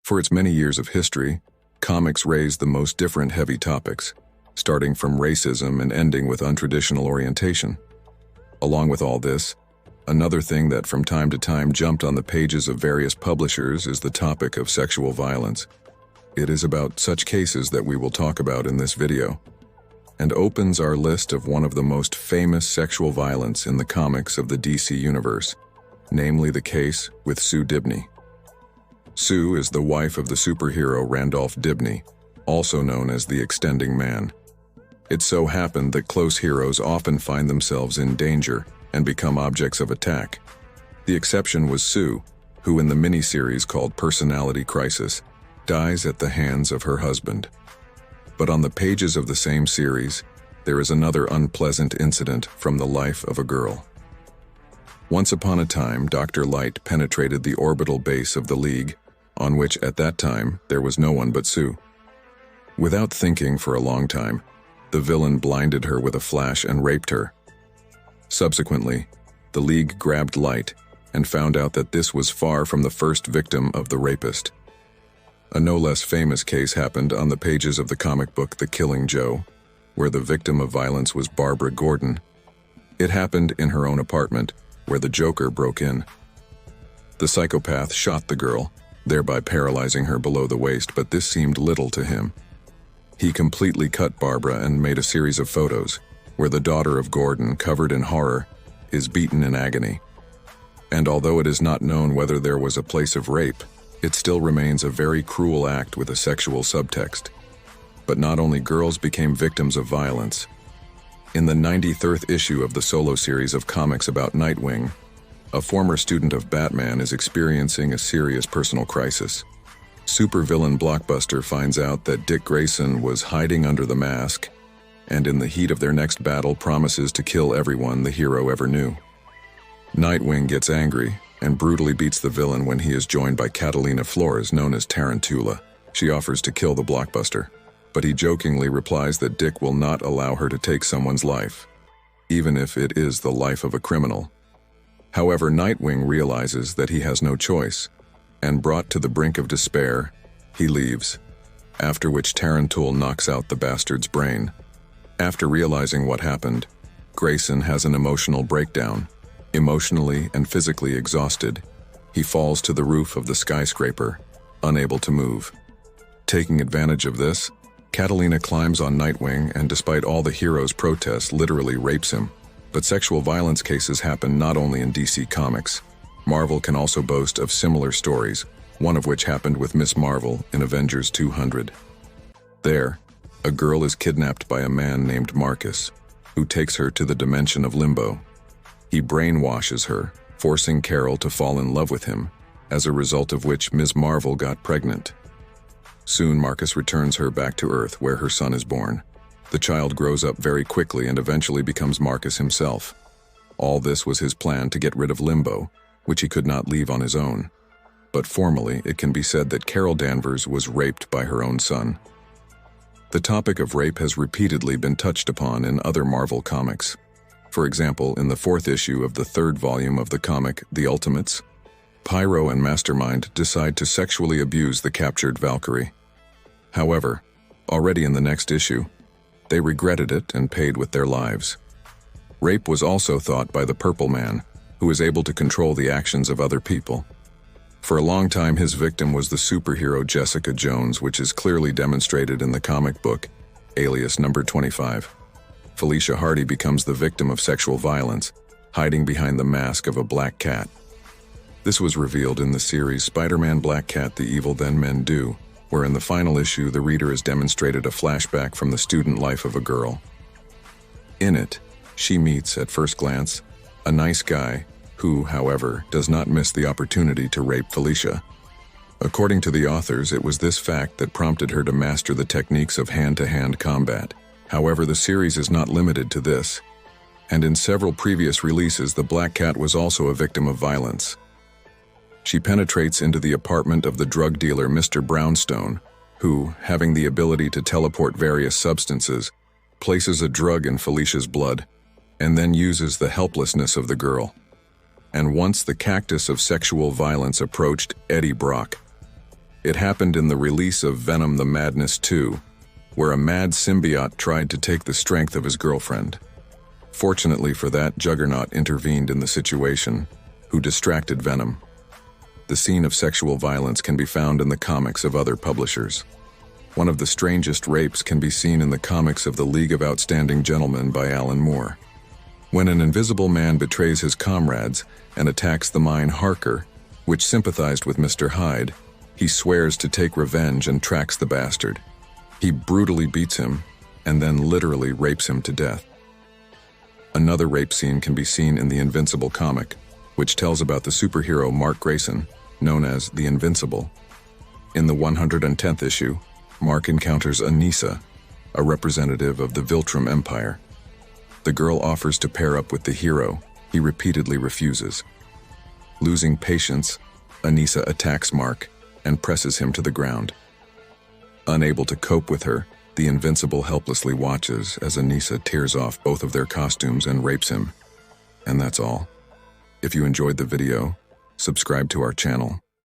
For its many years of history, comics raised the most different heavy topics, starting from racism and ending with untraditional orientation. Along with all this, another thing that from time to time jumped on the pages of various publishers is the topic of sexual violence. It is about such cases that we will talk about in this video, and opens our list of one of the most famous sexual violence in the comics of the DC universe, namely the case with Sue Dibney. Sue is the wife of the superhero Randolph Dibney, also known as the Extending Man. It so happened that close heroes often find themselves in danger and become objects of attack. The exception was Sue, who in the miniseries called Personality Crisis, dies at the hands of her husband. But on the pages of the same series, there is another unpleasant incident from the life of a girl. Once upon a time, Dr. Light penetrated the orbital base of the League, on which at that time there was no one but Sue. Without thinking for a long time, the villain blinded her with a flash and raped her. Subsequently, the League grabbed Light and found out that this was far from the first victim of the rapist. A no less famous case happened on the pages of the comic book The Killing Joe, where the victim of violence was Barbara Gordon. It happened in her own apartment, where the Joker broke in. The psychopath shot the girl, thereby paralyzing her below the waist, but this seemed little to him. He completely cut Barbara and made a series of photos, where the daughter of Gordon, covered in horror, is beaten in agony. And although it is not known whether there was a place of rape, it still remains a very cruel act with a sexual subtext. But not only girls became victims of violence. In the 93rd issue of the solo series of comics about Nightwing, a former student of Batman is experiencing a serious personal crisis. Supervillain Blockbuster finds out that Dick Grayson was hiding under the mask, and in the heat of their next battle promises to kill everyone the hero ever knew. Nightwing gets angry and brutally beats the villain when he is joined by Catalina Flores, known as Tarantula. She offers to kill the Blockbuster, but he jokingly replies that Dick will not allow her to take someone's life, even if it is the life of a criminal. However, Nightwing realizes that he has no choice, and brought to the brink of despair, he leaves, after which Tarantula knocks out the bastard's brain. After realizing what happened, Grayson has an emotional breakdown. Emotionally and physically exhausted, he falls to the roof of the skyscraper, unable to move. Taking advantage of this, Catalina climbs on Nightwing and, despite all the hero's protests, literally rapes him. But sexual violence cases happen not only in DC Comics. Marvel can also boast of similar stories, one of which happened with Miss Marvel in Avengers 200. There, a girl is kidnapped by a man named Marcus, who takes her to the dimension of Limbo. He brainwashes her, forcing Carol to fall in love with him, as a result of which Ms. Marvel got pregnant. Soon Marcus returns her back to Earth, where her son is born. The child grows up very quickly and eventually becomes Marcus himself. All this was his plan to get rid of Limbo, which he could not leave on his own. But formally, it can be said that Carol Danvers was raped by her own son. The topic of rape has repeatedly been touched upon in other Marvel comics. For example, in the 4th issue of the 3rd volume of the comic The Ultimates, Pyro and Mastermind decide to sexually abuse the captured Valkyrie. However, already in the next issue, they regretted it and paid with their lives. Rape was also thought by the Purple Man, who is able to control the actions of other people. For a long time, his victim was the superhero Jessica Jones, which is clearly demonstrated in the comic book Alias Number 25. Felicia Hardy becomes the victim of sexual violence, hiding behind the mask of a black cat. This was revealed in the series Spider-Man Black Cat: The Evil Then Men Do, where in the final issue the reader is demonstrated a flashback from the student life of a girl. In it, she meets, at first glance, a nice guy who, however, does not miss the opportunity to rape Felicia. According to the authors, it was this fact that prompted her to master the techniques of hand-to-hand combat. However, the series is not limited to this, and in several previous releases the Black Cat was also a victim of violence. She penetrates into the apartment of the drug dealer Mr. Brownstone, who, having the ability to teleport various substances, places a drug in Felicia's blood, and then uses the helplessness of the girl. And once the cactus of sexual violence approached Eddie Brock, It happened in the release of Venom: The Madness 2, where a mad symbiote tried to take the strength of his girlfriend. Fortunately for that, Juggernaut intervened in the situation, who distracted Venom. The scene of sexual violence can be found in the comics of other publishers. One of the strangest rapes can be seen in the comics of The League of Outstanding Gentlemen by Alan Moore. When an invisible man betrays his comrades and attacks the mine Harker, which sympathized with Mr. Hyde, he swears to take revenge and tracks the bastard. He brutally beats him and then literally rapes him to death. Another rape scene can be seen in the Invincible comic, which tells about the superhero Mark Grayson, known as the Invincible. In the 110th issue, Mark encounters Anissa, a representative of the Viltrum Empire. The girl offers to pair up with the hero. He repeatedly refuses. Losing patience, Anissa attacks Mark and presses him to the ground. Unable to cope with her, the Invincible helplessly watches as Anissa tears off both of their costumes and rapes him. And that's all. If you enjoyed the video, subscribe to our channel